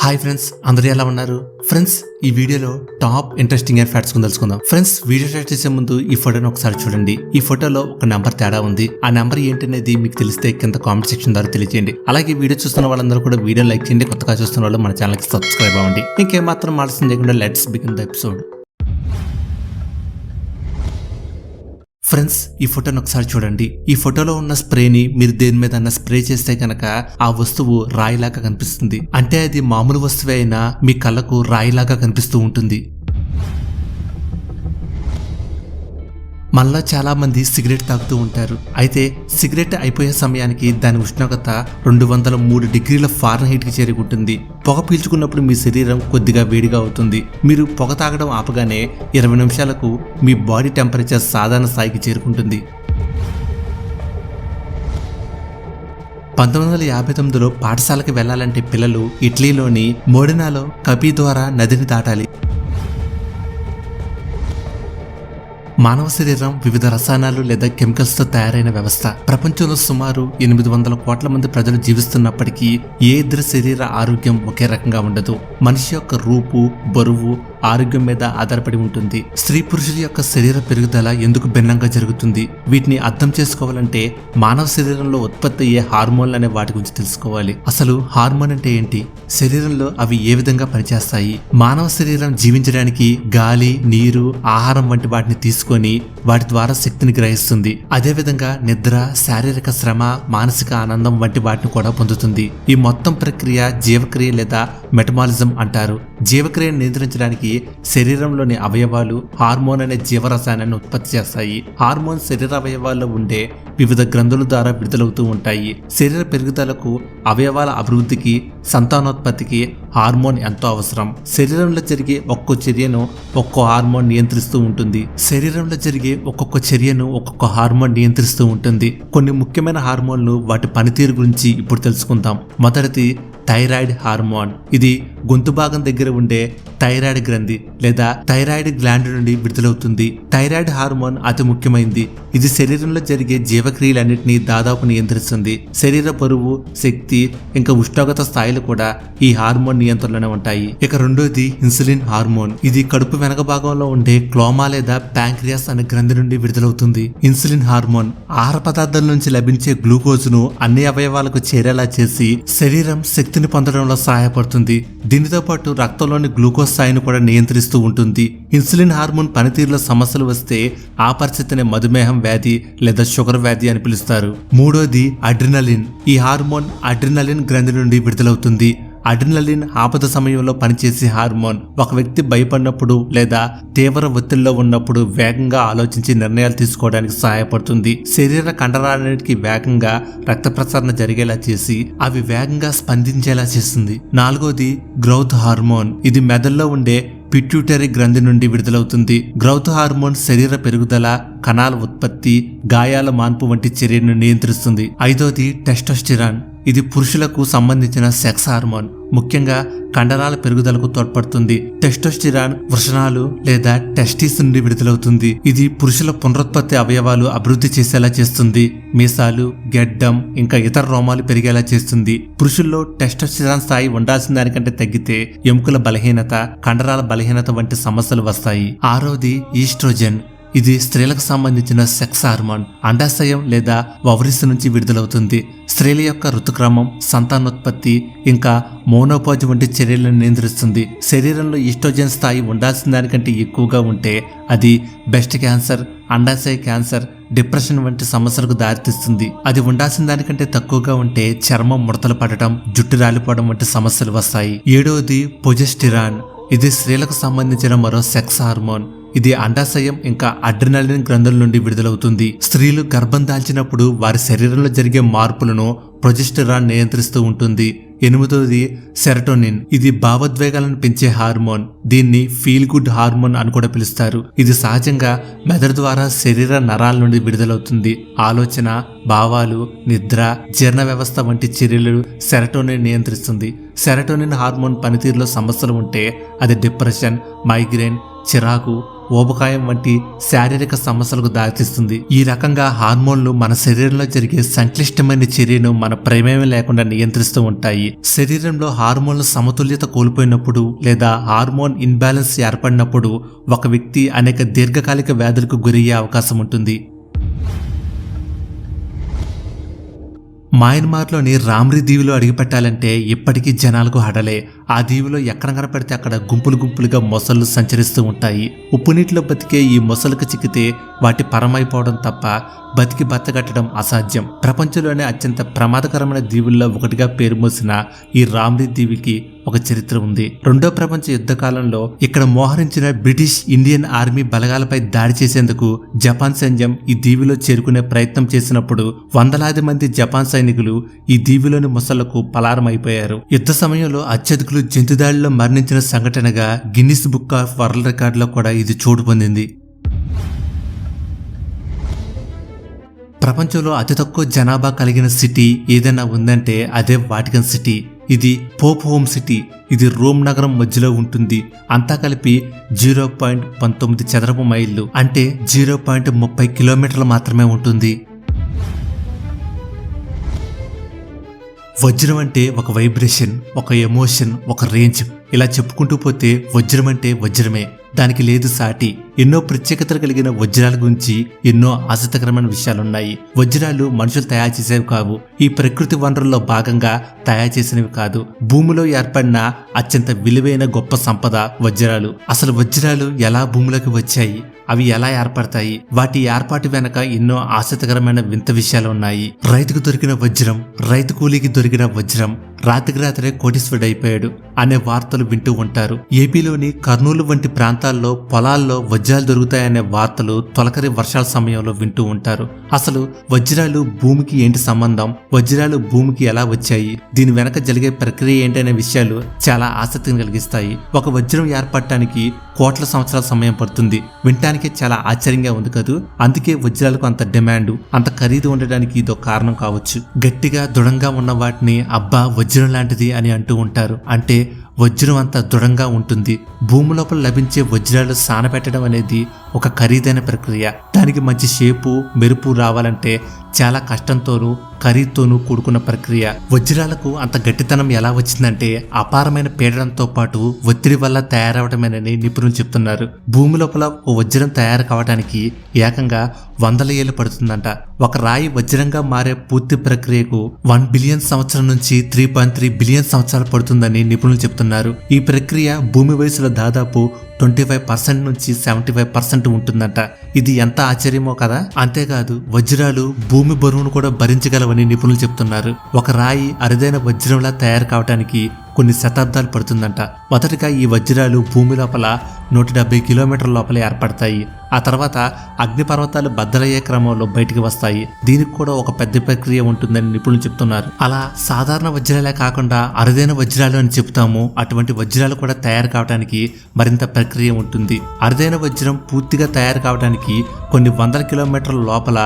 Hi friends, అందరూ ఎలా ఉన్నారు? ఫ్రెండ్స్, ఈ వీడియోలో టాప్ ఇంట్రెస్టింగ్ అండ్ ఫ్యాక్ట్స్ తెలుసుకుందాం. ఫ్రెండ్స్, వీడియో స్టార్ట్ చేసే ముందు ఈ ఫోటోని ఒకసారి చూడండి. ఈ ఫోటోలో ఒక నెంబర్ తేడా ఉంది. ఆ నెంబర్ ఏంటనేది మీకు తెలిస్తే కింద కామెంట్ సెక్షన్ ద్వారా తెలియజేయండి. అలాగే వీడియో చూస్తున్న వాళ్ళందరూ కూడా వీడియో లైక్ చేయండి. కొత్తగా చూస్తున్న వాళ్ళు మన ఛానల్కి సబ్స్క్రైబ్ అవ్వండి. ఇంకేమాత్రం ఆలస్యం చేయకుండా let's begin the episode. Friends, ఈ ఫోటోని ఒకసారి చూడండి. ఈ ఫోటోలో ఉన్న స్ప్రేని మీరు దేని మీద స్ప్రే చేస్తే కనుక ఆ వస్తువు రాయిలాగా కనిపిస్తుంది. అంటే అది మామూలు వస్తువే అయినా మీ కళ్ళకు రాయిలాగా కనిపిస్తూ ఉంటుంది. మళ్ళా చాలా మంది సిగరెట్ తాగుతూ ఉంటారు. అయితే సిగరెట్ అయిపోయే సమయానికి దాని ఉష్ణోగ్రత 203 డిగ్రీల ఫారెన్హీట్ కి చేరుకుంటుంది. పొగ పీల్చుకున్నప్పుడు మీ శరీరం కొద్దిగా వేడిగా అవుతుంది. మీరు పొగ తాగడం ఆపగానే 20 నిమిషాలకు మీ బాడీ టెంపరేచర్ సాధారణ స్థాయికి చేరుకుంటుంది. 1959లో పాఠశాలకు వెళ్లాలంటే పిల్లలు ఇటలీలోని మోడినాలో కపి ద్వారా నదిని దాటాలి. మానవ శరీరం వివిధ రసాయనాలు లేదా కెమికల్స్ తో తయారైన వ్యవస్థ. ప్రపంచంలో సుమారు 800 కోట్ల మంది ప్రజలు జీవిస్తున్నప్పటికీ ఏ ఇద్దరి శరీర ఆరోగ్యం ఒకే రకంగా ఉండదు. మనిషి యొక్క రూపు, బరువు, ఆరోగ్యం మీద ఆధారపడి ఉంటుంది. స్త్రీ పురుషుల యొక్క శరీర పెరుగుదల ఎందుకు భిన్నంగా జరుగుతుంది? వీటిని అర్థం చేసుకోవాలంటే మానవ శరీరంలో ఉత్పత్తి అయ్యే హార్మోన్లు అనే వాటి గురించి తెలుసుకోవాలి. అసలు హార్మోన్ అంటే ఏంటి? శరీరంలో అవి ఏ విధంగా పనిచేస్తాయి? మానవ శరీరం జీవించడానికి గాలి, నీరు, ఆహారం వంటి వాటిని తీసుకొని వాటి ద్వారా శక్తిని గ్రహిస్తుంది. అదేవిధంగా నిద్ర, శారీరక శ్రమ, మానసిక ఆనందం వంటి వాటిని కూడా పొందుతుంది. ఈ మొత్తం ప్రక్రియ జీవక్రియ లేదా మెటబాలిజం అంటారు. జీవక్రియను నియంత్రించడానికి శరీరంలోని అవయవాలు హార్మోన్ అనే జీవరసాయనాన్ని ఉత్పత్తి చేస్తాయి. హార్మోన్ శరీర అవయవాల్లో ఉండే వివిధ గ్రంథుల ద్వారా విడుదలవుతూ ఉంటాయి. శరీర పెరుగుదలకు, అవయవాల అభివృద్ధికి, సంతానోత్పత్తికి హార్మోన్ ఎంతో అవసరం. శరీరంలో జరిగే ఒక్కో చర్యను ఒక్కో హార్మోన్ నియంత్రిస్తూ ఉంటుంది. శరీరంలో జరిగే ఒక్కొక్క చర్యను ఒక్కొక్క హార్మోన్ నియంత్రిస్తూ ఉంటుంది. కొన్ని ముఖ్యమైన హార్మోన్లు, వాటి పనితీరు గురించి ఇప్పుడు తెలుసుకుందాం. మొదటిది థైరాయిడ్ హార్మోన్. ఇది గొంతు భాగం దగ్గర ఉండే థైరాయిడ్ గ్రంథి లేదా థైరాయిడ్ గ్లాండ్ నుండి విడుదలవుతుంది. థైరాయిడ్ హార్మోన్ అతి ముఖ్యమైనది. ఇది శరీరంలో జరిగే జీవక్రియలన్నింటినీ దాదాపు నియంత్రిస్తుంది. శరీర బరువు, శక్తి, ఇంకా ఉష్ణోగ్రత స్థాయిలు కూడా ఈ హార్మోన్ నియంత్రణలోనే ఉంటాయి. ఇక రెండోది ఇన్సులిన్ హార్మోన్. ఇది కడుపు వెనక భాగంలో ఉండే క్లోమా లేదా ప్యాంక్రియాస్ అనే గ్రంథి నుండి విడుదలవుతుంది. ఇన్సులిన్ హార్మోన్ ఆహార పదార్థాల నుంచి లభించే గ్లూకోజ్ ను అన్ని అవయవాలకు చేరేలా చేసి శరీరం శక్తిని పొందడంలో సహాయపడుతుంది. దీనితో పాటు రక్తంలోని గ్లూకోజ్ స్థాయిని కూడా నియంత్రిస్తూ ఉంటుంది. ఇన్సులిన్ హార్మోన్ పనితీరులో సమస్యలు వస్తే ఆ పరిస్థితిని మధుమేహం వ్యాధి లేదా షుగర్ వ్యాధి అని పిలుస్తారు. మూడోది అడ్రినలిన్. ఈ హార్మోన్ అడ్రినలిన్ గ్రంథి నుండి విడుదలవుతుంది. అడ్రినలిన్ ఆపద సమయంలో పనిచేసే హార్మోన్. ఒక వ్యక్తి భయపడినప్పుడు లేదా తీవ్ర ఒత్తిడిలో ఉన్నప్పుడు వేగంగా ఆలోచించి నిర్ణయాలు తీసుకోవడానికి సహాయపడుతుంది. శరీర కండరాలన్నిటికీ వేగంగా రక్త ప్రసరణ జరిగేలా చేసి అవి వేగంగా స్పందించేలా చేస్తుంది. నాలుగోది గ్రోత్ హార్మోన్. ఇది మెదడులో ఉండే పిట్యూటరీ గ్రంథి నుండి విడుదలవుతుంది. గ్రోత్ హార్మోన్ శరీర పెరుగుదల, కణాల ఉత్పత్తి, గాయాల మాన్పు వంటి చర్యను నియంత్రిస్తుంది. ఐదోది టెస్టోస్టిరాన్. ఇది పురుషులకు సంబంధించిన సెక్స్ హార్మోన్. ముఖ్యంగా కండరాల పెరుగుదలకు తోడ్పడుతుంది. టెస్టోస్టిరాన్ వృషణాలు లేదా టెస్టిస్ నుండి విడుదలవుతుంది. ఇది పురుషుల పునరుత్పత్తి అవయవాలు అభివృద్ధి చేసేలా చేస్తుంది. మీసాలు, గెడ్డం, ఇంకా ఇతర రోమాలు పెరిగేలా చేస్తుంది. పురుషుల్లో టెస్టోస్టిరాన్ స్థాయి ఉండాల్సిన దానికంటే తగ్గితే ఎముకల బలహీనత, కండరాల బలహీనత వంటి సమస్యలు వస్తాయి. ఆరోది ఈస్ట్రోజెన్. ఇది స్త్రీలకు సంబంధించిన సెక్స్ హార్మోన్. అండాశయం లేదా ఓవరీస్ నుంచి విడుదలవుతుంది. స్త్రీల యొక్క ఋతుక్రమం, సంతానోత్పత్తి, ఇంకా మోనోపాజ్ వంటి చర్యలను నియంత్రిస్తుంది. శరీరంలో ఈస్ట్రోజన్ స్థాయి ఉండాల్సిన దానికంటే ఎక్కువగా ఉంటే అది బ్రెస్ట్ క్యాన్సర్, అండాశయ క్యాన్సర్, డిప్రెషన్ వంటి సమస్యలకు దారితీస్తుంది. అది ఉండాల్సిన దానికంటే తక్కువగా ఉంటే చర్మం ముడతలు పడటం, జుట్టు రాలిపోవడం వంటి సమస్యలు వస్తాయి. ఏడవది ప్రొజెస్టెరాన్. ఇది స్త్రీలకు సంబంధించిన మరో సెక్స్ హార్మోన్. ఇది అండాశయం ఇంకా అడ్రినలిన్ గ్రంథుల నుండి విడుదలవుతుంది. స్త్రీలు గర్భం దాల్చినప్పుడు వారి శరీరంలో జరిగే మార్పులను ప్రొజెస్టెరాన్ నియంత్రిస్తూ ఉంటుంది. ఎనిమిదోది సెరటోనిన్. ఇది భావోద్వేగాలను పెంచే హార్మోన్. దీన్ని ఫీల్ గుడ్ హార్మోన్ అని కూడా పిలుస్తారు. ఇది సహజంగా మెదడు ద్వారా శరీర నరాల నుండి విడుదలవుతుంది. ఆలోచన, భావాలు, నిద్ర, జీర్ణ వ్యవస్థ వంటి చర్యలు సెరటోనిన్ నియంత్రిస్తుంది. సెరటోనిన్ హార్మోన్ పనితీరులో సమస్యలు ఉంటే అది డిప్రెషన్, మైగ్రేన్, చిరాకు, ఊబకాయం వంటి శారీరక సమస్యలకు దారితీస్తుంది. ఈ రకంగా హార్మోన్లు మన శరీరంలో జరిగే సంక్లిష్టమైన చర్యను మన ప్రమేయం లేకుండా నియంత్రిస్తూ ఉంటాయి. శరీరంలో హార్మోన్ల సమతుల్యత కోల్పోయినప్పుడు లేదా హార్మోన్ ఇన్బ్యాలెన్స్ ఏర్పడినప్పుడు ఒక వ్యక్తి అనేక దీర్ఘకాలిక వ్యాధులకు గురయ్యే అవకాశం ఉంటుంది. మయన్మార్లోని రామ్రీ దీవిలో అడుగుపెట్టాలంటే ఇప్పటికీ జనాలకు హడలే. ఆ దీవిలో ఎక్కడ కనపడితే అక్కడ గుంపులు గుంపులుగా మొసళ్ళు సంచరిస్తూ ఉంటాయి. ఉప్పు నీటిలో బతికే ఈ మొసళ్ళకు చిక్కితే వాటి పరమైపోవడం తప్ప బతికి బతకట్టడం అసాధ్యం. ప్రపంచంలోనే అత్యంత ప్రమాదకరమైన దీవుల్లో ఒకటిగా పేరు మోసిన ఈ రామ్రీ దీవికి ఒక చరిత్ర ఉంది. రెండో ప్రపంచ యుద్ధ కాలంలో ఇక్కడ మోహరించిన బ్రిటిష్ ఇండియన్ ఆర్మీ బలగాలపై దాడి చేసేందుకు జపాన్ సైన్యం ఈ దీవిలో చేరుకునే ప్రయత్నం చేసినప్పుడు వందలాది మంది జపాన్ సైనికులు ఈ దీవిలోని మొసళ్లకు పలారమైపోయారు. యుద్ధ సమయంలో అత్యధికులు జంతుదాడిలో మరణించిన సంఘటనగా గిన్నిస్ బుక్ ఆఫ్ వరల్డ్ రికార్డులో కూడా ఇది చోటు పొందింది. ప్రపంచంలో అతి తక్కువ జనాభా కలిగిన సిటీ ఏదైనా ఉందంటే అదే వాటికన్ సిటీ. ఇది పోప్ హోమ్ సిటీ. ఇది రోమ్ నగరం మధ్యలో ఉంటుంది. అంతా కలిపి 0.19 చదరపు మైళ్ళు అంటే 0.30 కిలోమీటర్లు మాత్రమే ఉంటుంది. వజ్రం అంటే ఒక వైబ్రేషన్, ఒక ఎమోషన్, ఒక రేంజ్. ఇలా చెప్పుకుంటూ పోతే వజ్రం అంటే వజ్రమే, దానికి లేదు సాటి. ఎన్నో ప్రత్యేకతలు కలిగిన వజ్రాల గురించి ఎన్నో ఆసక్తికరమైన విషయాలున్నాయి. వజ్రాలు మనుషులు తయారు చేసేవి కావు. ఈ ప్రకృతి వనరుల్లో భాగంగా తయారు చేసినవి కాదు. భూమిలో ఏర్పడిన అత్యంత విలువైన గొప్ప సంపద వజ్రాలు. అసలు వజ్రాలు ఎలా భూమిలోకి వచ్చాయి, అవి ఎలా ఏర్పడతాయి, వాటి ఏర్పాటు వెనక ఎన్నో ఆసక్తికరమైన వింత విషయాలు ఉన్నాయి. రైతుకు దొరికిన వజ్రం, రైతు కూలీకి దొరికిన వజ్రం, రాత్రికి రాత్రే కోటీశ్వరుడైపోయాడు అనే వార్తలు వింటూ ఉంటారు. ఏపీలోని కర్నూలు వంటి ప్రాంతాల్లో పొలాల్లో వజ్రాలు దొరుకుతాయనే వార్తలు తొలకరి వర్షాల సమయంలో వింటూ ఉంటారు. అసలు వజ్రాలు భూమికి ఏంటి సంబంధం, వజ్రాలు భూమికి ఎలా వచ్చాయి, దీని వెనక జరిగే ప్రక్రియ ఏంటనే విషయాలు చాలా ఆసక్తిని కలిగిస్తాయి. ఒక వజ్రం ఏర్పడటానికి కోట్ల సంవత్సరాల సమయం పడుతుంది. వినటానికి చాలా ఆశ్చర్యంగా ఉంది కదూ. అందుకే వజ్రాలకు అంత డిమాండ్, అంత ఖరీదు ఉండడానికి ఇదో కారణం కావచ్చు. గట్టిగా దృఢంగా ఉన్న వాటిని అబ్బా వజ్రం లాంటిది అని అంటూ ఉంటారు. అంటే వజ్రం అంత దృఢంగా ఉంటుంది. భూమి లోపల లభించే వజ్రాలు సానపెట్టడం అనేది ఒక ఖరీదైన ప్రక్రియ. దానికి మంచి షేపు, మెరుపు రావాలంటే చాలా కష్టంతోనూ ఖరీదుతోనూ కూడుకున్న ప్రక్రియ. వజ్రాలకు అంత గట్టితనం ఎలా వచ్చిందంటే అపారమైన పీడనంతో పాటు ఒత్తిడి వల్ల తయారవటమేనని నిపుణులు చెప్తున్నారు. భూమి లోపల ఓ వజ్రం తయారు కావడానికి ఏకంగా 100 ఏళ్లు పడుతుందంట. ఒక రాయి వజ్రంగా మారే పూర్తి ప్రక్రియకు 1 బిలియన్ సంవత్సరం నుంచి 3.3 బిలియన్ సంవత్సరాలు పడుతుందని నిపుణులు చెప్తున్నారు. ఈ ప్రక్రియ భూమి వయసులో దాదాపు 25% నుంచి 75% ఉంటుందంట. ఇది ఎంత ఆశ్చర్యమో కదా. అంతేకాదు వజ్రాలు భూమి బరువును కూడా భరించగలవని నిపుణులు చెప్తున్నారు. ఒక రాయి అరుదైన వజ్రంలా తయారు కావడానికి కొన్ని శతాబ్దాలు పడుతుందంట. మొదటగా ఈ వజ్రాలు భూమి లోపల 170 కిలోమీటర్ల లోపల ఏర్పడతాయి. ఆ తర్వాత అగ్నిపర్వతాలు బద్దలయ్యే క్రమంలో బయటికి వస్తాయి. దీనికి కూడా ఒక పెద్ద ప్రక్రియ ఉంటుందని నిపుణులు చెప్తున్నారు. అలా సాధారణ వజ్రాలే కాకుండా అరుదైన వజ్రాలు అని చెప్తాము. అటువంటి వజ్రాలు కూడా తయారు కావడానికి మరింత ప్రక్రియ ఉంటుంది. అరుదైన వజ్రం పూర్తిగా తయారు కావడానికి కొన్ని 100 కిలోమీటర్ల లోపల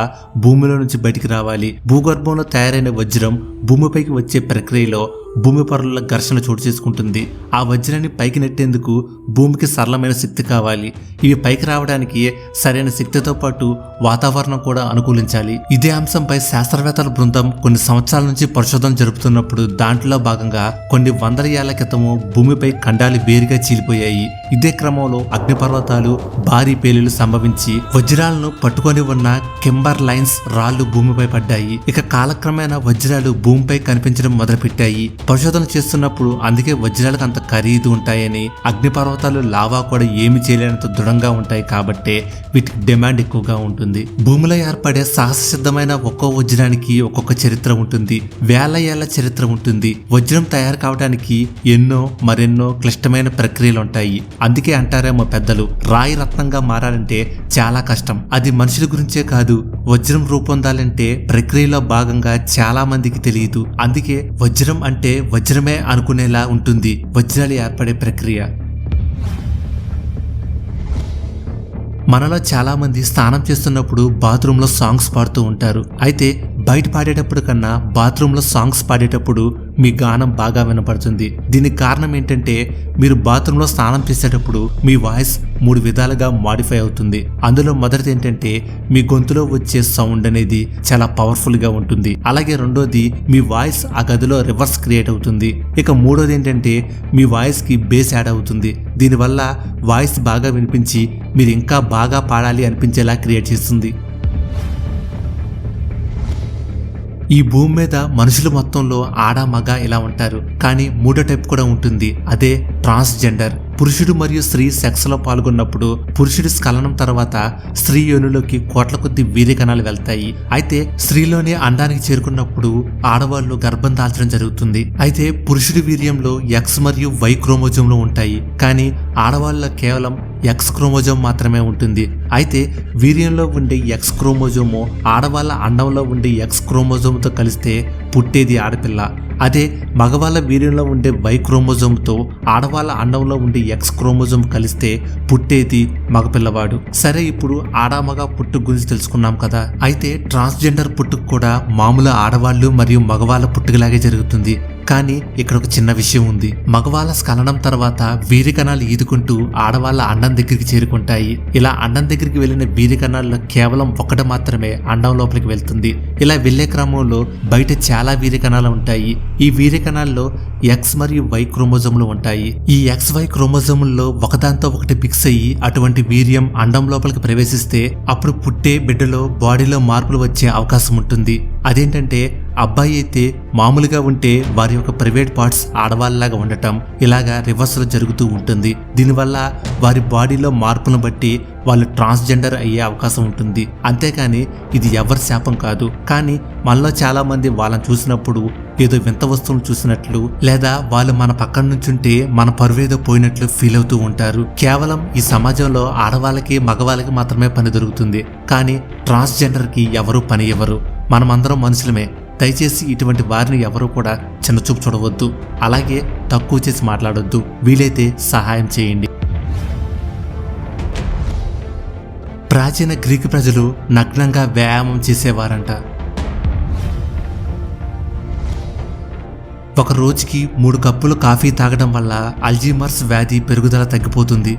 భూమిలో నుంచి బయటికి రావాలి. భూగర్భంలో తయారైన వజ్రం భూమిపైకి వచ్చే ప్రక్రియలో భూమి పొరల ఘర్షణ చోటు చేసుకుంటుంది. ఆ వజ్రాన్ని పైకి నెట్టేందుకు భూమికి సరళమైన శక్తి కావాలి. ఇవి పైకి రావడానికి సరైన శక్తితో పాటు వాతావరణం కూడా అనుకూలించాలి. ఇదే అంశంపై శాస్త్రవేత్తల బృందం కొన్ని సంవత్సరాల నుంచి పరిశోధన జరుపుతున్నప్పుడు దాంట్లో భాగంగా కొన్ని 100 ఏళ్ల క్రితము భూమిపై ఖండాలు వేరుగా చీలిపోయాయి. ఇదే క్రమంలో అగ్నిపర్వతాలు, భారీ పేలులు సంభవించి వజ్రాలను పట్టుకొని ఉన్న కింబర్ లైన్స్ రాళ్లు భూమిపై పడ్డాయి. ఇక కాలక్రమేణా వజ్రాలు భూమిపై కనిపించడం మొదలుపెట్టాయి. పరిశోధన చేస్తున్నప్పుడు అందుకే వజ్రాలకు అంత ఖరీదు ఉంటాయని, అగ్నిపర్వతాలు లావా కూడా ఏమి చేయలేనంత దృఢంగా ఉంటాయి కాబట్టే వీటికి డిమాండ్ ఎక్కువగా ఉంటుంది. భూమిలో ఏర్పడే సహజ సిద్ధమైన ఒక్కో వజ్రానికి ఒక్కొక్క చరిత్ర ఉంటుంది. వేల ఏళ్ల చరిత్ర ఉంటుంది. వజ్రం తయారు కావడానికి మరెన్నో క్లిష్టమైన ప్రక్రియలు ఉంటాయి. అందుకే అంటారేమో పెద్దలు, రాయి రత్నంగా మారాలంటే చాలా కష్టం. అది మనుషుల గురించే కాదు, వజ్రం రూపొందాలంటే ప్రక్రియలో భాగంగా చాలా మందికి తెలియదు. అందుకే వజ్రం అంటే వజ్రమే అనుకునేలా ఉంటుంది వజ్రాలు ఏర్పడే ప్రక్రియ. మనలో చాలా మంది స్నానం చేస్తున్నప్పుడు బాత్రూంలో సాంగ్స్ పాడుతూ ఉంటారు. అయితే బయట పాడేటప్పుడు కన్నా బాత్రూంలో సాంగ్స్ పాడేటప్పుడు మీ గానం బాగా వినపడుతుంది. దీనికి కారణం ఏంటంటే మీరు బాత్రూంలో స్నానం చేసేటప్పుడు మీ వాయిస్ 3 విధాలుగా మాడిఫై అవుతుంది. అందులో మొదటిది ఏంటంటే మీ గొంతులో వచ్చే సౌండ్ అనేది చాలా పవర్ఫుల్ గా ఉంటుంది. అలాగే రెండోది మీ వాయిస్ ఆ గదిలో రివర్స్ క్రియేట్ అవుతుంది. ఇక మూడోది ఏంటంటే మీ వాయిస్ కి బేస్ యాడ్ అవుతుంది. దీనివల్ల వాయిస్ బాగా వినిపించి మీరు ఇంకా బాగా పాడాలి అనిపించేలా క్రియేట్ చేస్తుంది. ఈ భూమి మీద మనుషులు మొత్తంలో ఆడ మగ ఇలా ఉంటారు. కానీ మూడో టైప్ కూడా ఉంటుంది, అదే ట్రాన్స్జెండర్. పురుషుడు మరియు స్త్రీ సెక్స్ లో పాల్గొన్నప్పుడు పురుషుడి స్ఖలనం తర్వాత స్త్రీ యోనిలోకి కోట్ల కొద్ది వీర్య కణాలు వెళ్తాయి. అయితే స్త్రీలోనే అండానికి చేరుకున్నప్పుడు ఆడవాళ్లు గర్భం దాల్చడం జరుగుతుంది. అయితే పురుషుడి వీర్యంలో ఎక్స్ మరియు వై క్రోమోజోమ్లు ఉంటాయి, కానీ ఆడవాళ్ళలో కేవలం ఎక్స్ క్రోమోజోమ్ మాత్రమే ఉంటుంది. అయితే వీర్యంలో ఉండే ఎక్స్ క్రోమోజోము ఆడవాళ్ళ అండంలో ఉండే ఎక్స్ క్రోమోజోమ్తో కలిస్తే పుట్టేది ఆడపిల్ల. అదే మగవాళ్ళ వీర్యంలో ఉండే వై క్రోమోజోమ్తో ఆడవాళ్ళ అండంలో ఉండే ఎక్స్ క్రోమోజోమ్ కలిస్తే పుట్టేది మగపిల్లవాడు. సరే, ఇప్పుడు ఆడమగ పుట్టుక గురించి తెలుసుకున్నాం కదా. అయితే ట్రాన్స్జెండర్ పుట్టుక కూడా మామూలు ఆడవాళ్ళు మరియు మగవాళ్ళ పుట్టుకలాగే జరుగుతుంది. కానీ ఇక్కడ ఒక చిన్న విషయం ఉంది. మగవాళ్ళ స్ఖలనం తర్వాత వీర్య కణాలు ఈదుకుంటూ ఆడవాళ్ళ అండం దగ్గరికి చేరుకుంటాయి. ఇలా అండం దగ్గరికి వెళ్లిన వీర్య కణాల్లో కేవలం ఒకటి మాత్రమే అండం లోపలికి వెళ్తుంది. ఇలా వెళ్లే క్రమంలో బయట చాలా వీర్య కణాలు ఉంటాయి. ఈ వీర్య కణాల్లో ఎక్స్ మరియు వై క్రోమోజోములు ఉంటాయి. ఈ ఎక్స్ వై క్రోమోజోముల్లో ఒకదాంతో ఒకటి ఫిక్స్ అయ్యి అటువంటి వీర్యం అండం లోపలికి ప్రవేశిస్తే అప్పుడు పుట్టే బిడ్డలో బాడీలో మార్పులు వచ్చే అవకాశం ఉంటుంది. అదేంటంటే అబ్బాయి అయితే మామూలుగా ఉంటే వారి యొక్క ప్రైవేట్ పార్ట్స్ ఆడవాళ్ళలాగా ఉండటం ఇలాగా రివర్స్ లో జరుగుతూ ఉంటుంది. దీనివల్ల వారి బాడీలో మార్పులను బట్టి వాళ్ళు ట్రాన్స్జెండర్ అయ్యే అవకాశం ఉంటుంది. అంతేకాని ఇది ఎవరి శాపం కాదు. కానీ మనలో చాలా మంది వాళ్ళని చూసినప్పుడు ఏదో వింత వస్తువులు చూసినట్లు లేదా వాళ్ళు మన పక్కన నుంచుంటే మన పరువేదో పోయినట్లు ఫీల్ అవుతూ ఉంటారు. కేవలం ఈ సమాజంలో ఆడవాళ్ళకి మగవాళ్ళకి మాత్రమే పని దొరుకుతుంది, కానీ ట్రాన్స్జెండర్ కి ఎవరూ పని ఇవ్వరు. మనమందరం మనుషులమే. దయచేసి ఇటువంటి వారిని ఎవరూ కూడా చిన్నచూపు చూడవద్దు, అలాగే తక్కువ చేసి మాట్లాడొద్దు. వీలైతే సహాయం చేయండి. ప్రాచీన గ్రీకు ప్రజలు నగ్నంగా వ్యాయామం చేసేవారంట. ఒక రోజుకి 3 కప్పులు కాఫీ తాగడం వల్ల అల్జీమర్స్ వ్యాధి పెరుగుదల తగ్గిపోతుంది.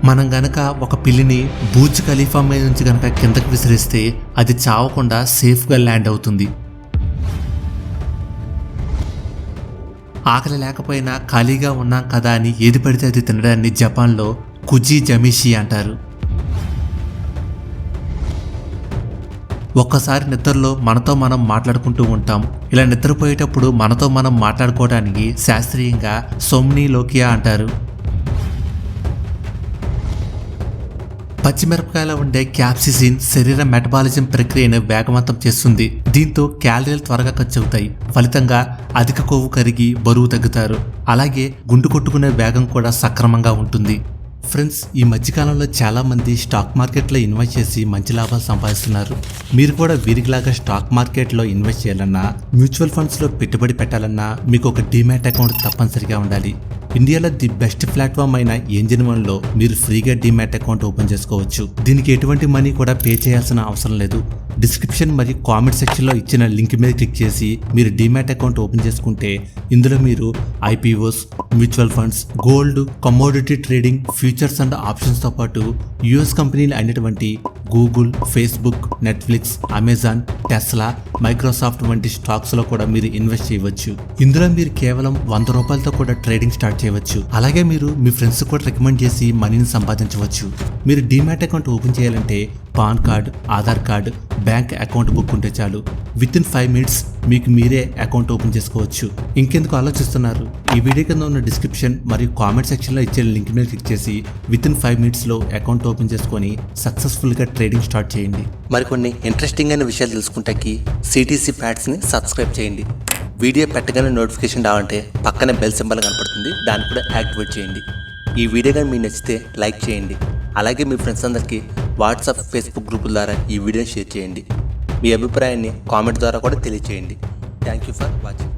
మనం గనక ఒక పిల్లిని బూర్జ్ ఖలీఫా మీద నుంచి గనక కిందకు విసిరిస్తే అది చావకుండా సేఫ్గా ల్యాండ్ అవుతుంది. ఆకలి లేకపోయినా ఖాళీగా ఉన్నాం కదా అని ఏది పడితే అది తినడాన్ని జపాన్లో కుజి జమిషి అంటారు. ఒక్కసారి నిద్రలో మనతో మనం మాట్లాడుకుంటూ ఉంటాం. ఇలా నిద్రపోయేటప్పుడు మనతో మనం మాట్లాడుకోవడానికి శాస్త్రీయంగా సోమ్నిలోకియా అంటారు. పచ్చిమిరపకాయలో ఉండే క్యాప్సిసిన్ శరీర మెటబాలిజం ప్రక్రియను వేగవంతం చేస్తుంది. దీంతో క్యాలరీలు త్వరగా ఖర్చు అవుతాయి. ఫలితంగా అధిక కొవ్వు కరిగి బరువు తగ్గుతారు. అలాగే గుండు కొట్టుకునే వేగం కూడా సక్రమంగా ఉంటుంది. ఫ్రెండ్స్, ఈ మధ్యకాలంలో చాలా మంది స్టాక్ మార్కెట్లో ఇన్వెస్ట్ చేసి మంచి లాభాలు సంపాదిస్తున్నారు. మీరు కూడా వీరిలాగా స్టాక్ మార్కెట్లో ఇన్వెస్ట్ చేయాలన్నా, మ్యూచువల్ ఫండ్స్లో పెట్టుబడి పెట్టాలన్నా మీకు ఒక డీమ్యాట్ అకౌంట్ తప్పనిసరిగా ఉండాలి. ఇండియాలో ది బెస్ట్ ప్లాట్ఫామ్ అయిన ఏంజల్ వన్లో మీరు ఫ్రీగా డీమ్యాట్ అకౌంట్ ఓపెన్ చేసుకోవచ్చు. దీనికి ఎటువంటి మనీ కూడా పే చేయాల్సిన అవసరం లేదు. డిస్క్రిప్షన్ మరియు కామెంట్ సెక్షన్లో ఇచ్చిన లింక్ మీద క్లిక్ చేసి మీరు డీమ్యాట్ అకౌంట్ ఓపెన్ చేసుకుంటే ఇందులో మీరు IPOs, mutual funds, gold, commodity trading, futures and ఆప్షన్స్తో పాటు యుఎస్ కంపెనీలు అయినటువంటి Google, Facebook, Netflix, Amazon, Tesla, Microsoft వంటి స్టాక్స్లో కూడా మీరు ఇన్వెస్ట్ చేయవచ్చు. ఇందులో మీరు కేవలం 100 రూపాయలతో కూడా ట్రేడింగ్ స్టార్ట్ చేయవచ్చు. అలాగే మీరు మీ ఫ్రెండ్స్ కూడా రికమెండ్ చేసి మనీని సంపాదించవచ్చు. మీరు డీమ్యాట్ అకౌంట్ ఓపెన్ చేయాలంటే pan card, Aadhaar card, bank account book ఉంటే చాలు. విత్ ఇన్ 5 minutes మీకు మీరే అకౌంట్ ఓపెన్ చేసుకోవచ్చు. ఇంకెందుకు ఆలోచిస్తున్నారు? ఈ వీడియో కింద ఉన్న డిస్క్రిప్షన్ మరియు కామెంట్ సెక్షన్లో ఇచ్చే లింక్ మీద క్లిక్ చేసి విత్ ఇన్ 5 minutesలో అకౌంట్ ఓపెన్ చేసుకొని సక్సెస్ఫుల్గా ట్రేడింగ్ స్టార్ట్ చేయండి. మరికొన్ని ఇంట్రెస్టింగ్ అయిన విషయాలు తెలుసుకుంటాకి సిటీసీ ప్యాడ్స్ని సబ్స్క్రైబ్ చేయండి. వీడియో పెట్టగానే నోటిఫికేషన్ రావాలంటే పక్కనే బెల్ సింబల్ కనపడుతుంది, దాన్ని కూడా యాక్టివేట్ చేయండి. ఈ వీడియో కానీ మీకు నచ్చితే లైక్ చేయండి. అలాగే మీ ఫ్రెండ్స్ అందరికీ వాట్సాప్, ఫేస్బుక్ గ్రూపుల ద్వారా ఈ వీడియోని షేర్ చేయండి. మీ అభిప్రాయాన్ని కామెంట్ ద్వారా కూడా తెలియజేయండి. Thank you for watching.